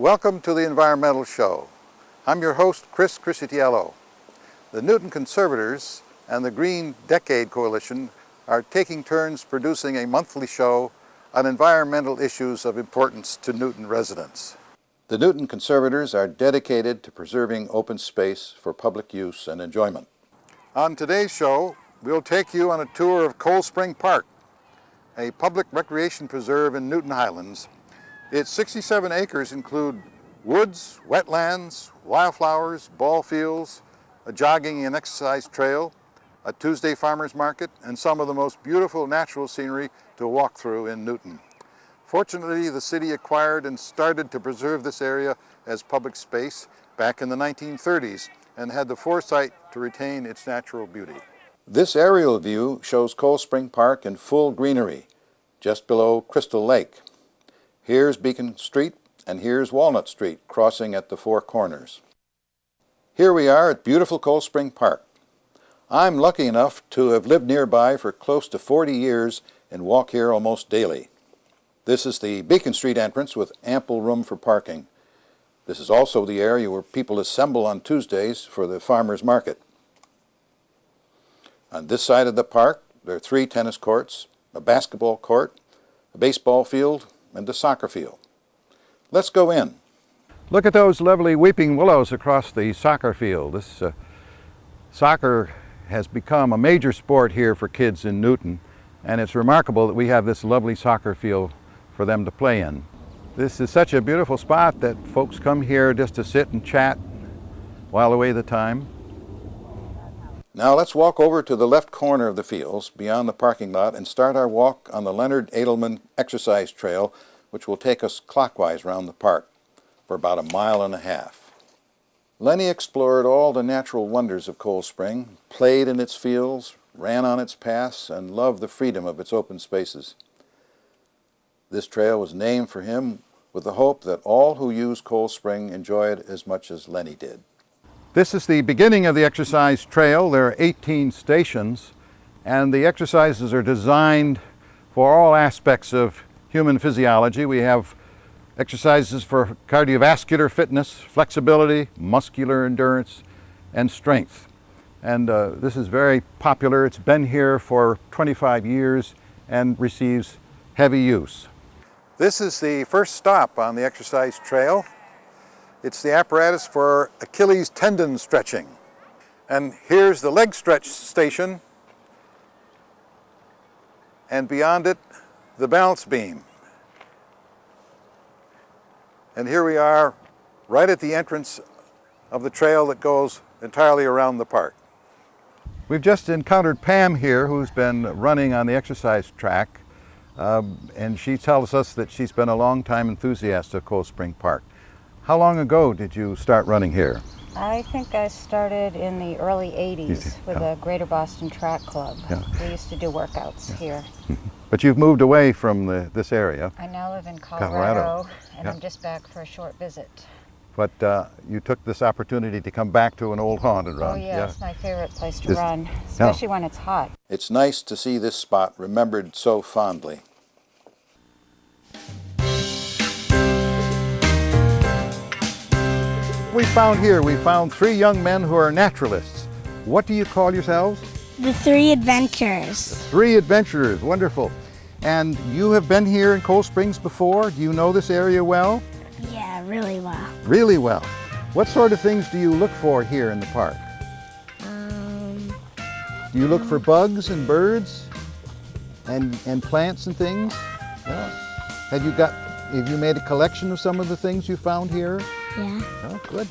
Welcome to the Environmental Show. I'm your host, Chris Criscitiello. The Newton Conservators and the Green Decade Coalition are taking turns producing a monthly show on environmental issues of importance to Newton residents. The Newton Conservators are dedicated to preserving open space for public use and enjoyment. On today's show, we'll take you on a tour of Cold Spring Park, a public recreation preserve in Newton Highlands. Its 67 acres include woods, wetlands, wildflowers, ball fields, a jogging and exercise trail, a Tuesday farmers market, and some of the most beautiful natural scenery to walk through in Newton. Fortunately, the city acquired and started to preserve this area as public space back in the 1930s and had the foresight to retain its natural beauty. This aerial view shows Cold Spring Park in full greenery, just below Crystal Lake. Here's Beacon Street and here's Walnut Street crossing at the four corners. Here we are at beautiful Cold Spring Park. I'm lucky enough to have lived nearby for close to 40 years and walk here almost daily. This is the Beacon Street entrance with ample room for parking. This is also the area where people assemble on Tuesdays for the farmers market. On this side of the park, there are 3 tennis courts, a basketball court, a baseball field, and a soccer field. Let's go in. Look at those lovely weeping willows across the soccer field. This soccer has become a major sport here for kids in Newton, and it's remarkable that we have this lovely soccer field for them to play in. This is such a beautiful spot that folks come here just to sit and chat, while away the time. Now let's walk over to the left corner of the fields beyond the parking lot and start our walk on the Leonard Adelman exercise trail, which will take us clockwise around the park for about 1.5 miles. Lenny explored all the natural wonders of Cold Spring, played in its fields, ran on its paths, and loved the freedom of its open spaces. This trail was named for him with the hope that all who use Cold Spring enjoy it as much as Lenny did. This is the beginning of the exercise trail. There are 18 stations, and the exercises are designed for all aspects of human physiology. We have exercises for cardiovascular fitness, flexibility, muscular endurance, and strength. And this is very popular. It's been here for 25 years and receives heavy use. This is the first stop on the exercise trail. It's the apparatus for Achilles tendon stretching. And here's the leg stretch station, and beyond it, the balance beam. And here we are, right at the entrance of the trail that goes entirely around the park. We've just encountered Pam here, who's been running on the exercise track, and she tells us that she's been a long-time enthusiast of Cold Spring Park. How long ago did you start running here? I think I started in the early 80s with the Greater Boston Track Club. Yeah. We used to do workouts here. But you've moved away from this area. I now live in Colorado, and I'm just back for a short visit. But you took this opportunity to come back to an old haunt and run. Oh yeah, it's my favorite place to run, especially when it's hot. It's nice to see this spot remembered so fondly. We found 3 young men who are naturalists. What do you call yourselves? The 3 Adventurers. 3 Adventurers, wonderful. And you have been here in Cold Springs before? Do you know this area well? Yeah, really well. Really well. What sort of things do you look for here in the park? Do you look for bugs and birds and plants and things? Yeah. Have you made a collection of some of the things you found here? Yeah. Oh, good.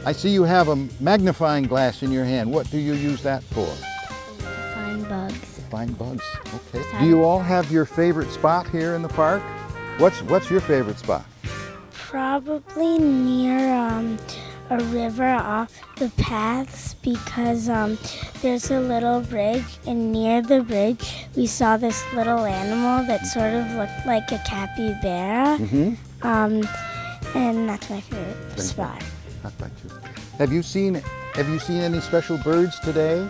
I see you have a magnifying glass in your hand. What do you use that for? To find bugs. To find bugs, okay. Do you all have your favorite spot here in the park? What's your favorite spot? Probably near a river off the paths, because there's a little bridge, and near the bridge we saw this little animal that sort of looked like a capybara. And that's my favorite spot. How about you? Have you seen any special birds today?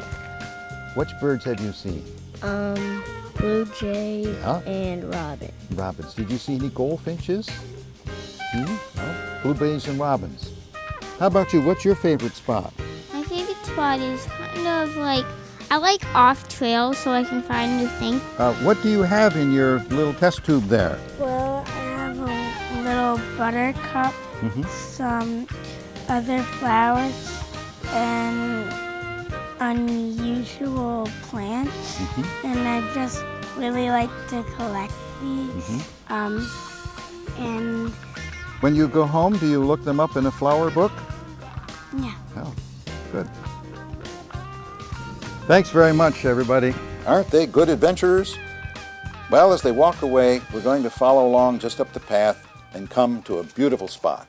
Which birds have you seen? Blue jay and robin. Robins. Did you see any goldfinches? No? blueberries and robins. How about you? What's your favorite spot? My favorite spot is kind of like, I like off trail so I can find new things. What do you have in your little test tube there? Well, I have a little buttercup, some other flowers, and unusual plants. And I just really like to collect these. And When you go home, do you look them up in a flower book? yeah. Oh, good. Thanks very much, everybody. Aren't they good adventurers? Well, as they walk away, we're going to follow along just up the path and come to a beautiful spot.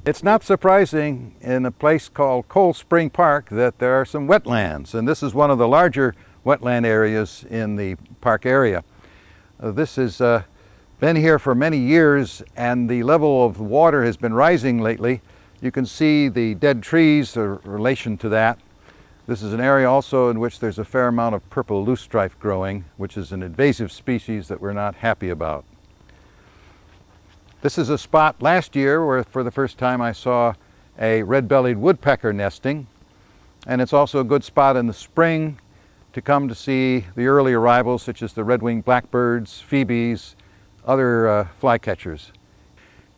It's not surprising in a place called Cold Spring Park that there are some wetlands, and this is one of the larger wetland areas in the park area. This has been here for many years, and the level of water has been rising lately. You can see the dead trees in relation to that. This is an area also in which there's a fair amount of purple loosestrife growing, which is an invasive species that we're not happy about. This is a spot last year where for the first time I saw a red-bellied woodpecker nesting, and it's also a good spot in the spring to come to see the early arrivals such as the red-winged blackbirds, phoebes, other flycatchers.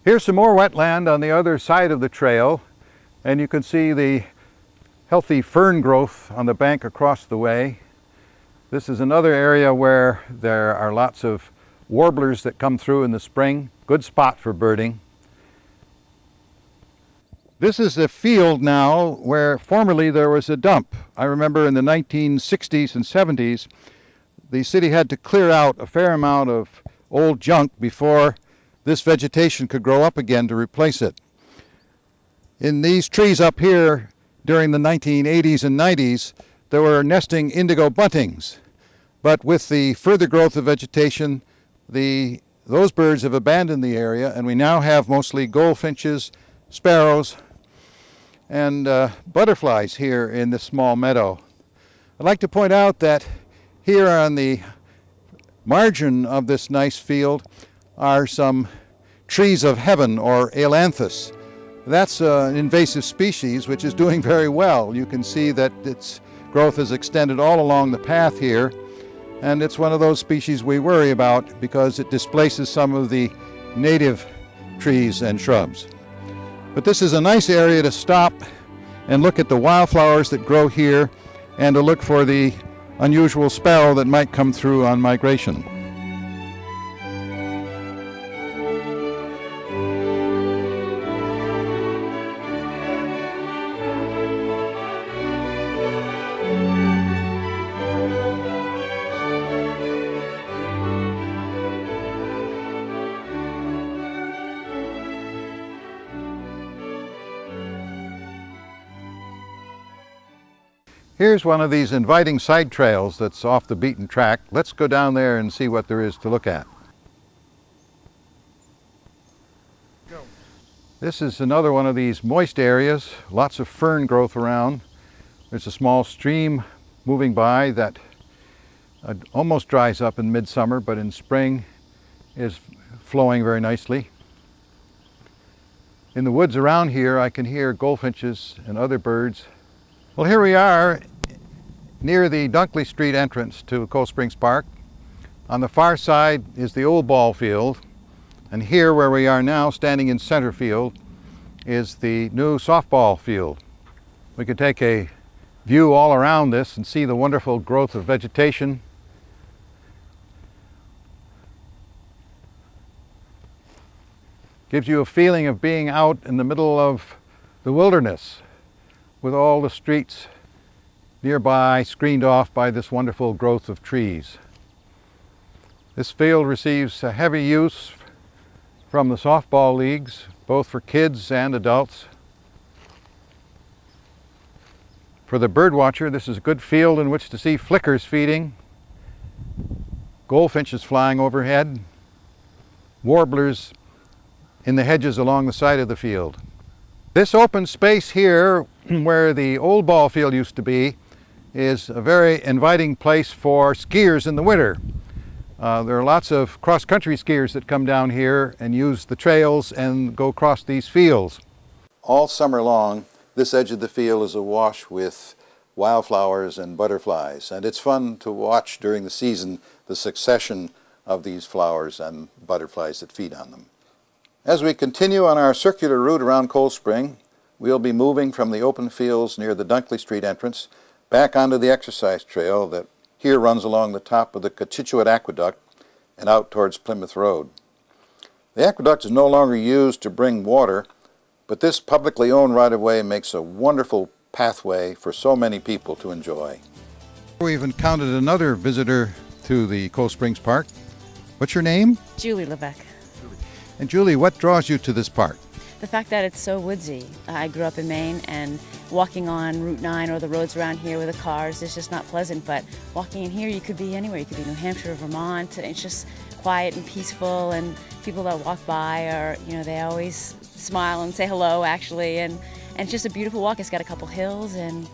Here's some more wetland on the other side of the trail, and you can see the healthy fern growth on the bank across the way. This is another area where there are lots of warblers that come through in the spring. Good spot for birding. This is a field now where formerly there was a dump. I remember in the 1960s and 70s, the city had to clear out a fair amount of old junk before this vegetation could grow up again to replace it. In these trees up here, during the 1980s and 90s, there were nesting indigo buntings. But with the further growth of vegetation, those birds have abandoned the area, and we now have mostly goldfinches, sparrows, and butterflies here in this small meadow. I'd like to point out that here on the margin of this nice field are some trees of heaven, or ailanthus. That's an invasive species which is doing very well. You can see that its growth has extended all along the path here, and it's one of those species we worry about because it displaces some of the native trees and shrubs. But this is a nice area to stop and look at the wildflowers that grow here and to look for the unusual sparrow that might come through on migration. Here's one of these inviting side trails that's off the beaten track. Let's go down there and see what there is to look at. This is another one of these moist areas, lots of fern growth around. There's a small stream moving by that almost dries up in midsummer, but in spring is flowing very nicely. In the woods around here, I can hear goldfinches and other birds. Well, here we are near the Dunkley Street entrance to Cold Springs Park. On the far side is the old ball field, and here where we are now, standing in center field, is the new softball field. We could take a view all around this and see the wonderful growth of vegetation. Gives you a feeling of being out in the middle of the wilderness, with all the streets nearby screened off by this wonderful growth of trees. This field receives a heavy use from the softball leagues, both for kids and adults. For the bird watcher, this is a good field in which to see flickers feeding, goldfinches flying overhead, warblers in the hedges along the side of the field. This open space here, where the old ball field used to be, is a very inviting place for skiers in the winter. There are lots of cross-country skiers that come down here and use the trails and go across these fields. All summer long, this edge of the field is awash with wildflowers and butterflies, and it's fun to watch during the season the succession of these flowers and butterflies that feed on them. As we continue on our circular route around Cold Spring, we'll be moving from the open fields near the Dunkley Street entrance back onto the exercise trail that here runs along the top of the Cochituate Aqueduct and out towards Plymouth Road. The aqueduct is no longer used to bring water, but this publicly owned right-of-way makes a wonderful pathway for so many people to enjoy. We've encountered another visitor to the Cold Springs Park. What's your name? Julie Levesque. And Julie, what draws you to this park? The fact that it's so woodsy. I grew up in Maine, and walking on Route 9 or the roads around here with the cars is just not pleasant, but walking in here, you could be anywhere. You could be New Hampshire or Vermont. It's just quiet and peaceful, and people that walk by are, they always smile and say hello, actually, and it's just a beautiful walk. It's got a couple hills, and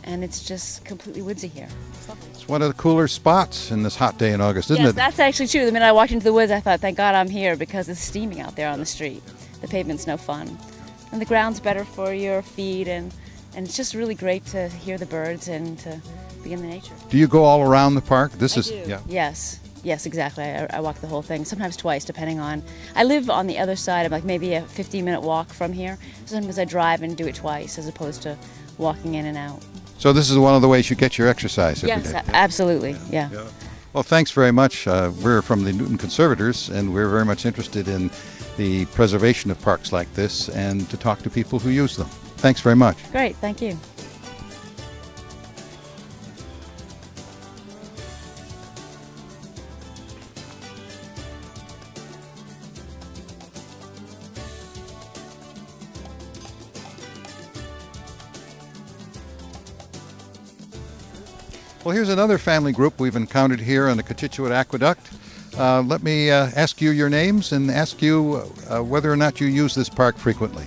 it's just completely woodsy here. It's lovely. It's one of the cooler spots in this hot day in August, isn't it? Yes, that's actually true. The minute I walked into the woods, I thought, thank God I'm here, because it's steaming out there on the street. The pavement's no fun. And the ground's better for your feet, and it's just really great to hear the birds and to be in the nature. Do you go all around the park? I do. Yes, exactly. I walk the whole thing, sometimes twice, depending on. I live on the other side of maybe a 15-minute walk from here. Sometimes I drive and do it twice as opposed to walking in and out. So this is one of the ways you get your exercise every day? Yes, absolutely, yeah. Well, thanks very much. We're from the Newton Conservators, and we're very much interested in the preservation of parks like this and to talk to people who use them. Thanks very much. Great, thank you. Well, here's another family group we've encountered here on the Cochituate Aqueduct. Let me ask you your names and ask you whether or not you use this park frequently.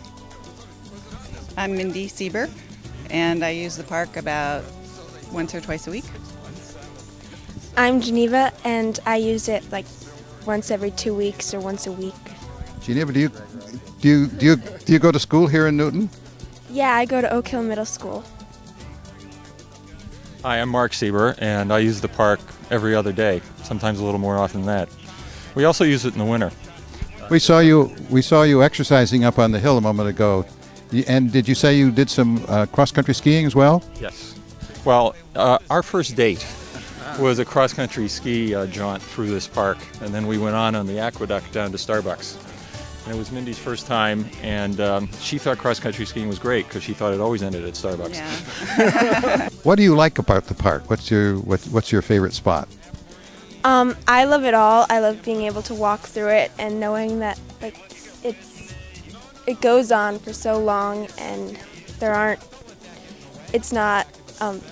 I'm Mindy Sieber, and I use the park about once or twice a week. I'm Geneva, and I use it once every 2 weeks or once a week. Geneva, do you go to school here in Newton? Yeah, I go to Oak Hill Middle School. Hi, I'm Mark Sieber, and I use the park every other day, sometimes a little more often than that. We also use it in the winter. We saw you exercising up on the hill a moment ago. And did you say you did some cross-country skiing as well? Yes. Well, our first date was a cross-country ski jaunt through this park, and then we went on the aqueduct down to Starbucks. And it was Mindy's first time, and she thought cross-country skiing was great because she thought it always ended at Starbucks. Yeah. What do you like about the park? What's your favorite spot? I love it all. I love being able to walk through it and knowing that it goes on for so long, and it's not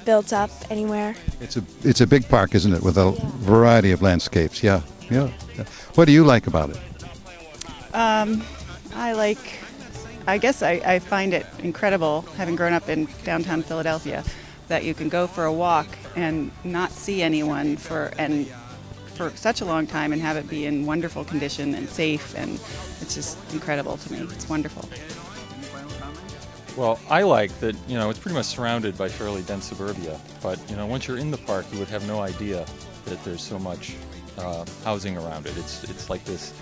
built up anywhere. It's a big park, isn't it, with a variety of landscapes? Yeah. What do you like about it? I find it incredible, having grown up in downtown Philadelphia, that you can go for a walk and not see anyone for such a long time and have it be in wonderful condition and safe, and it's just incredible to me. It's wonderful. Well, I like that, it's pretty much surrounded by fairly dense suburbia, but, once you're in the park, you would have no idea that there's so much housing around it. It's like this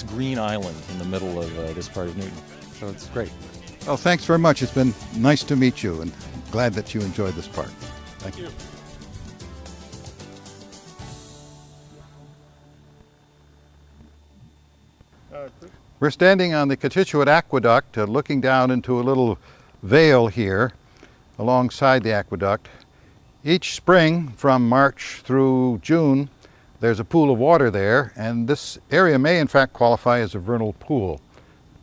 green island in the middle of this part of Newton, so it's great. Well, thanks very much. It's been nice to meet you, and glad that you enjoyed this park. Thank you. We're standing on the Cochituate Aqueduct, looking down into a little vale here alongside the aqueduct. Each spring, from March through June, there's a pool of water there, and this area may in fact qualify as a vernal pool.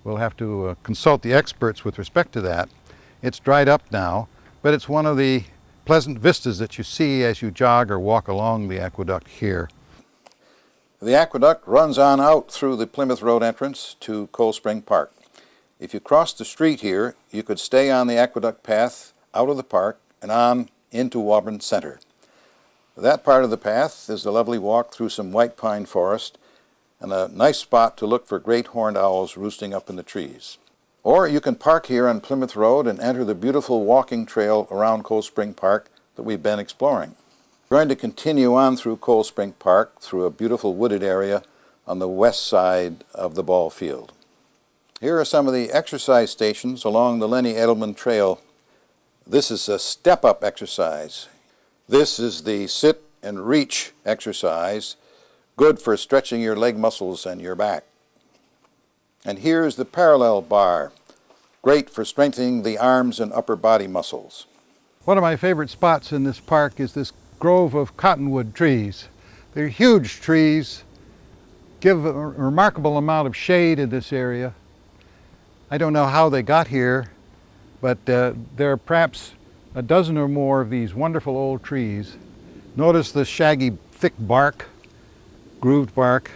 We'll have to consult the experts with respect to that. It's dried up now, but it's one of the pleasant vistas that you see as you jog or walk along the aqueduct here. The aqueduct runs on out through the Plymouth Road entrance to Cold Spring Park. If you cross the street here, you could stay on the aqueduct path out of the park and on into Auburn Center. That part of the path is a lovely walk through some white pine forest and a nice spot to look for great horned owls roosting up in the trees. Or you can park here on Plymouth Road and enter the beautiful walking trail around Cold Spring Park that we've been exploring. We're going to continue on through Cold Spring Park through a beautiful wooded area on the west side of the ball field. Here are some of the exercise stations along the Adelman Trail. This is a step-up exercise. This is the sit and reach exercise, good for stretching your leg muscles and your back. And here's the parallel bar, great for strengthening the arms and upper body muscles. One of my favorite spots in this park is this grove of cottonwood trees. They're huge trees, give a remarkable amount of shade in this area. I don't know how they got here, but there are perhaps a dozen or more of these wonderful old trees. Notice the shaggy, thick bark, grooved bark,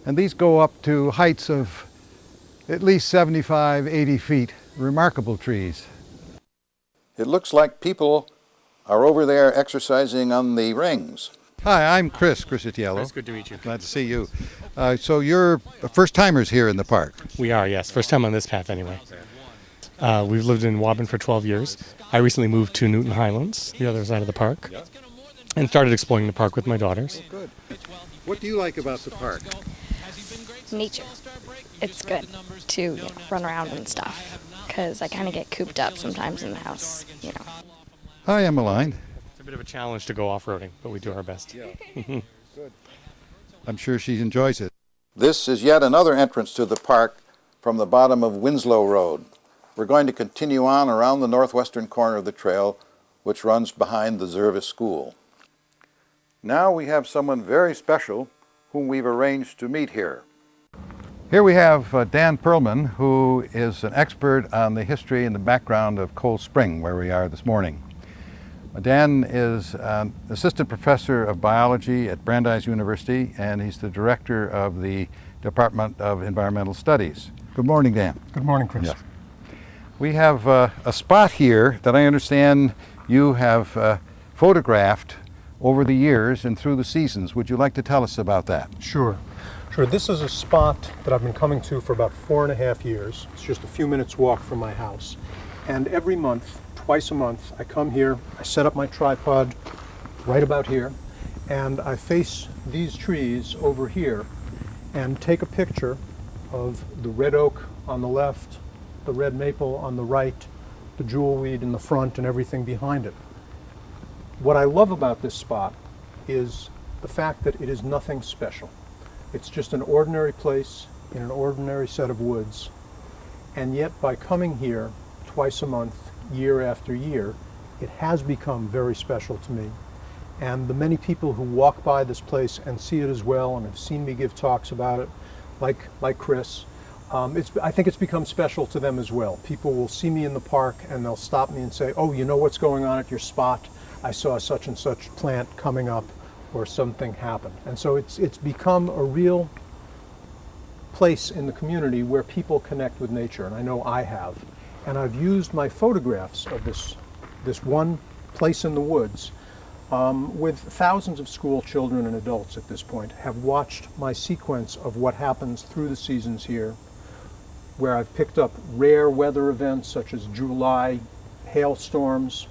and these go up to heights of at least 75, 80 feet. Remarkable trees. It looks like people are over there exercising on the rings. Hi, I'm Chris Itiello. It's good to meet you. Glad to see you. So you're first-timers here in the park? We are, yes. First time on this path, anyway. We've lived in Woburn for 12 years. I recently moved to Newton Highlands, the other side of the park, and started exploring the park with my daughters. Oh, good. What do you like about the park? Nature. It's good to run around and stuff, because I kind of get cooped up sometimes in the house, Hi, Emmeline. It's a bit of a challenge to go off-roading, but we do our best. Good. I'm sure she enjoys it. This is yet another entrance to the park from the bottom of Winslow Road. We're going to continue on around the northwestern corner of the trail, which runs behind the Zervis School. Now we have someone very special whom we've arranged to meet here. Here we have Dan Perlman, who is an expert on the history and the background of Cold Spring, where we are this morning. Dan is an assistant professor of biology at Brandeis University, and he's the director of the Department of Environmental Studies. Good morning, Dan. Good morning, Chris. Yes. We have a spot here that I understand you have photographed over the years and through the seasons. Would you like to tell us about that? Sure. This is a spot that I've been coming to for about 4.5 years. It's just a few minutes walk from my house. And every month, twice a month, I come here, I set up my tripod right about here, and I face these trees over here and take a picture of the red oak on the left, the red maple on the right, the jewelweed in the front, and everything behind it. What I love about this spot is the fact that it is nothing special. It's just an ordinary place in an ordinary set of woods, and yet by coming here twice a month, year after year, it has become very special to me. And the many people who walk by this place and see it as well and have seen me give talks about it, like Chris, I think it's become special to them as well. People will see me in the park and they'll stop me and say, "Oh, you know what's going on at your spot? I saw such and such plant coming up," or something happened. And so it's become a real place in the community where people connect with nature, and I know I have. And I've used my photographs of this one place in the woods with thousands of school children and adults at this point have watched my sequence of what happens through the seasons here, where I've picked up rare weather events such as July hailstorms,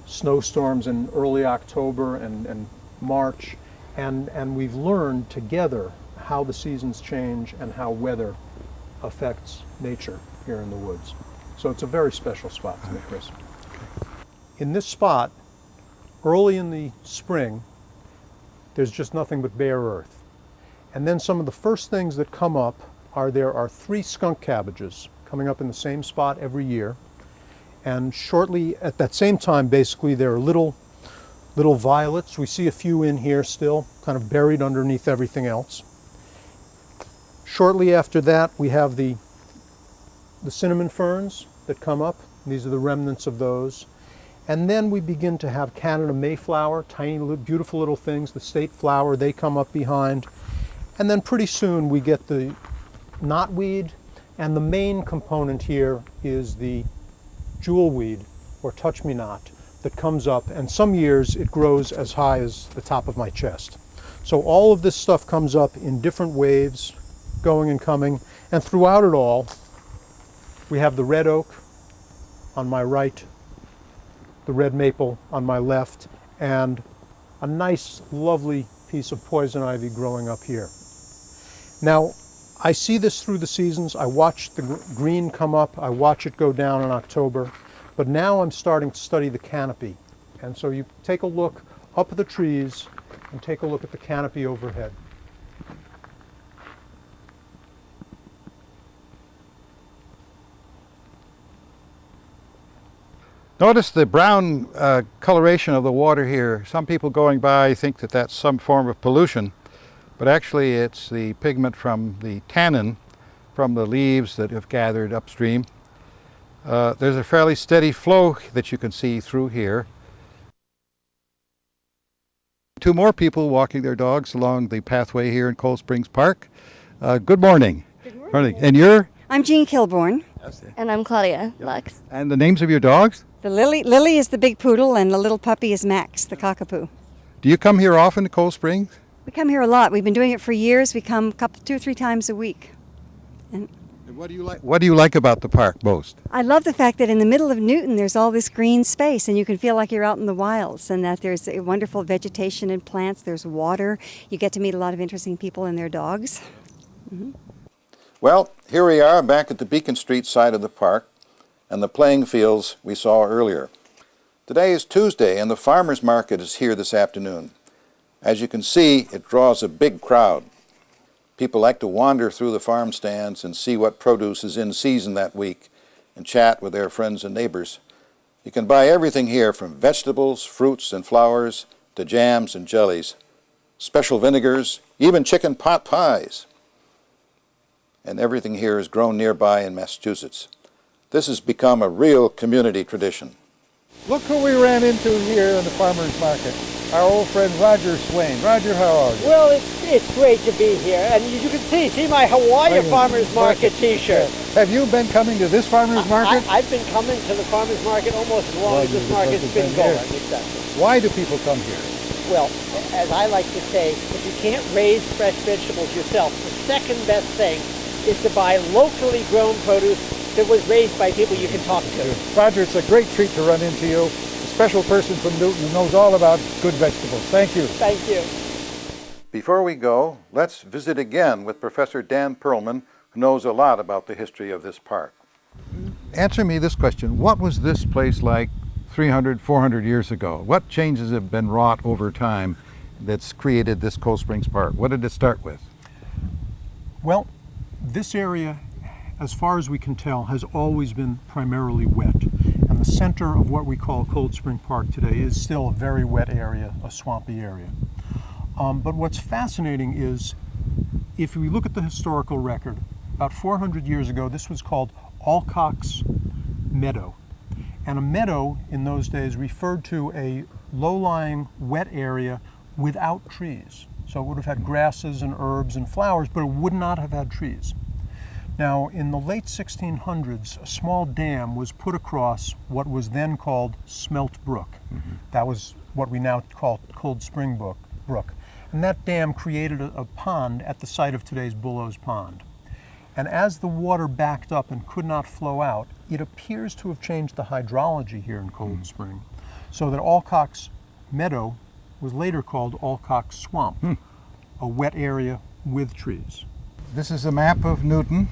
snowstorms in early October and March, and we've learned together how the seasons change and how weather affects nature here in the woods. So it's a very special spot to me, Chris. In this spot, early in the spring, there's just nothing but bare earth. And then some of the first things that come up there are 3 skunk cabbages coming up in the same spot every year. And shortly at that same time, basically, there are little violets. We see a few in here still, kind of buried underneath everything else. Shortly after that, we have the cinnamon ferns that come up. These are the remnants of those. And then we begin to have Canada mayflower, tiny, beautiful little things. The state flower, they come up behind. And then pretty soon we get the knotweed, and the main component here is the jewelweed, or touch-me-not, that comes up, and some years it grows as high as the top of my chest. So all of this stuff comes up in different waves, going and coming, and throughout it all, we have the red oak on my right, the red maple on my left, and a nice, lovely piece of poison ivy growing up here. Now, I see this through the seasons. I watch the green come up. I watch it go down in October. But now I'm starting to study the canopy. And so you take a look up at the trees and take a look at the canopy overhead. Notice the brown coloration of the water here. Some people going by think that that's some form of pollution, but actually it's the pigment from the tannin from the leaves that have gathered upstream. There's a fairly steady flow that you can see through here. Two more people walking their dogs along the pathway here in Cold Springs Park. Good morning. Good morning. And you're? I'm Jean Kilborn. And I'm Claudia Lux. And the names of your dogs? The Lily is the big poodle, and the little puppy is Max, the cockapoo. Do you come here often to Cold Springs? We come here a lot. We've been doing it for years. We come 2 or 3 times a week. And what do you like about the park most? I love the fact that in the middle of Newton there's all this green space, and you can feel like you're out in the wilds, and that there's a wonderful vegetation and plants. There's water. You get to meet a lot of interesting people and their dogs. Mm-hmm. Well, here we are back at the Beacon Street side of the park and the playing fields we saw earlier. Today is Tuesday and the farmers market is here this afternoon. As you can see, it draws a big crowd. People like to wander through the farm stands and see what produce is in season that week and chat with their friends and neighbors. You can buy everything here from vegetables, fruits and flowers to jams and jellies, special vinegars, even chicken pot pies. And everything here is grown nearby in Massachusetts. This has become a real community tradition. Look who we ran into here in the farmers market. Our old friend Roger Swain. Roger, how are you? Well, it's great to be here. And you can see my Hawaii Farmers Market t-shirt. Have you been coming to this farmers market? I've been coming to the farmers market almost as long as this market's been going. Exactly. Why do people come here? Well, as I like to say, if you can't raise fresh vegetables yourself, the second best thing is to buy locally grown produce that was raised by people you can talk to. Roger, it's a great treat to run into you. A special person from Newton who knows all about good vegetables. Thank you. Thank you. Before we go, let's visit again with Professor Dan Perlman, who knows a lot about the history of this park. Answer me this question. What was this place like 300, 400 years ago? What changes have been wrought over time that's created this Cold Springs Park? What did it start with? Well, this area, as far as we can tell, has always been primarily wet. And the center of what we call Cold Spring Park today is still a very wet area, a swampy area. But what's fascinating is, if we look at the historical record, about 400 years ago, this was called Alcock's Meadow. And a meadow in those days referred to a low-lying, wet area without trees. So it would have had grasses and herbs and flowers, but it would not have had trees. Now, in the late 1600s, a small dam was put across what was then called Smelt Brook. Mm-hmm. That was what we now call Cold Spring Brook. And that dam created a pond at the site of today's Bullows Pond. And as the water backed up and could not flow out, it appears to have changed the hydrology here in Cold Spring, so that Alcock's Meadow was later called Alcock's Swamp, a wet area with trees. This is a map of Newton.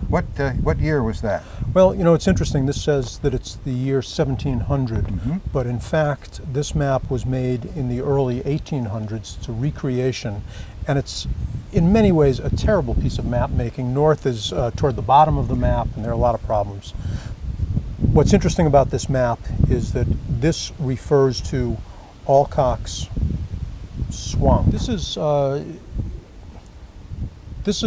What year was that? Well, you know, it's interesting. This says that it's the year 1700, but in fact, this map was made in the early 1800s. It's a recreation, and it's in many ways a terrible piece of map making. North is toward the bottom of the map, and there are a lot of problems. What's interesting about this map is that this refers to Alcock's Swamp. This is a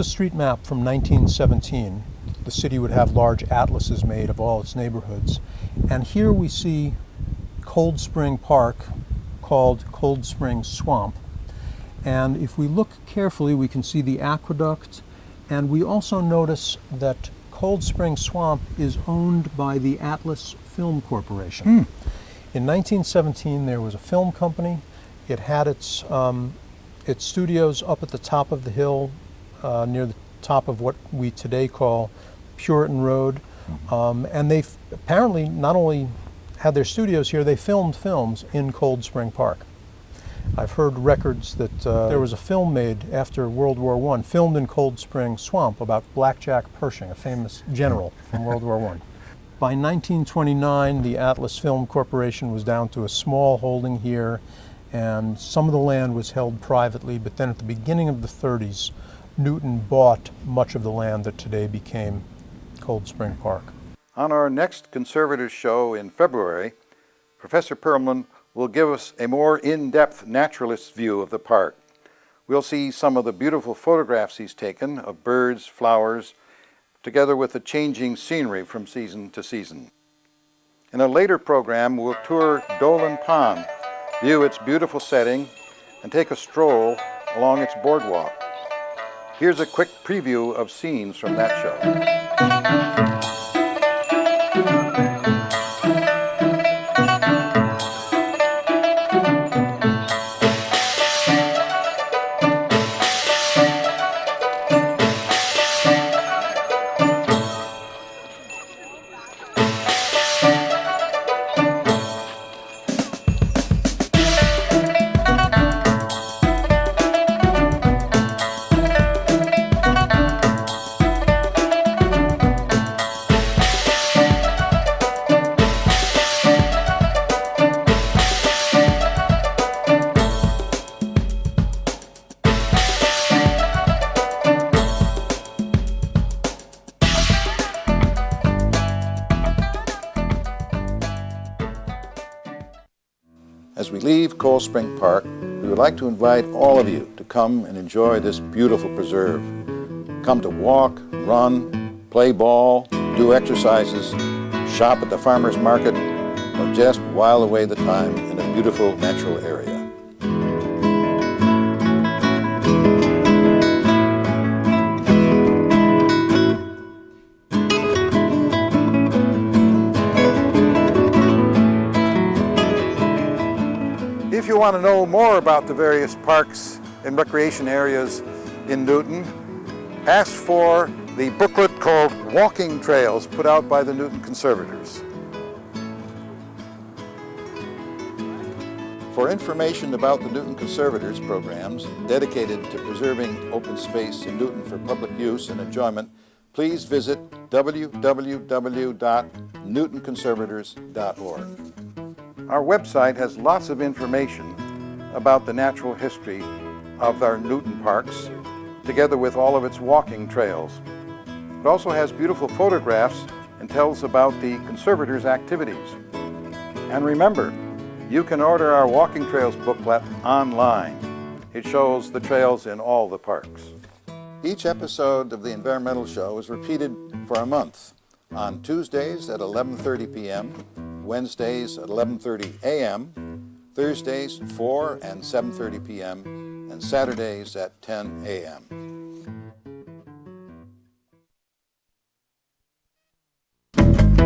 street map from 1917. The city would have large atlases made of all its neighborhoods. And here we see Cold Spring Park, called Cold Spring Swamp. And if we look carefully, we can see the aqueduct. And we also notice that Cold Spring Swamp is owned by the Atlas Film Corporation. In 1917, there was a film company. It had its studios up at the top of the hill, near the top of what we today call Puritan Road. And they apparently not only had their studios here, they filmed films in Cold Spring Park. I've heard records that there was a film made after World War I, filmed in Cold Spring Swamp, about Blackjack Pershing, a famous general from World War I. By 1929, the Atlas Film Corporation was down to a small holding here, and some of the land was held privately, but then at the beginning of the 30s, Newton bought much of the land that today became Cold Spring Park. On our next Conservators show in February, Professor Perlman will give us a more in-depth naturalist view of the park. We'll see some of the beautiful photographs he's taken of birds, flowers, together with the changing scenery from season to season. In a later program, we'll tour Dolan Pond, view its beautiful setting, and take a stroll along its boardwalk. Here's a quick preview of scenes from that show. As we leave Cold Spring Park, we would like to invite all of you to come and enjoy this beautiful preserve. Come to walk, run, play ball, do exercises, shop at the farmer's market, or just while away the time in a beautiful natural area. If you want to know more about the various parks and recreation areas in Newton, ask for the booklet called Walking Trails, put out by the Newton Conservators. For information about the Newton Conservators programs dedicated to preserving open space in Newton for public use and enjoyment, please visit www.newtonconservators.org. Our website has lots of information about the natural history of our Newton parks, together with all of its walking trails. It also has beautiful photographs and tells about the Conservators' activities. And remember, you can order our Walking Trails booklet online. It shows the trails in all the parks. Each episode of the Environmental Show is repeated for a month on Tuesdays at 11:30 p.m., Wednesdays at 11:30 a.m., Thursdays 4 and 7:30 p.m., and Saturdays at 10 a.m.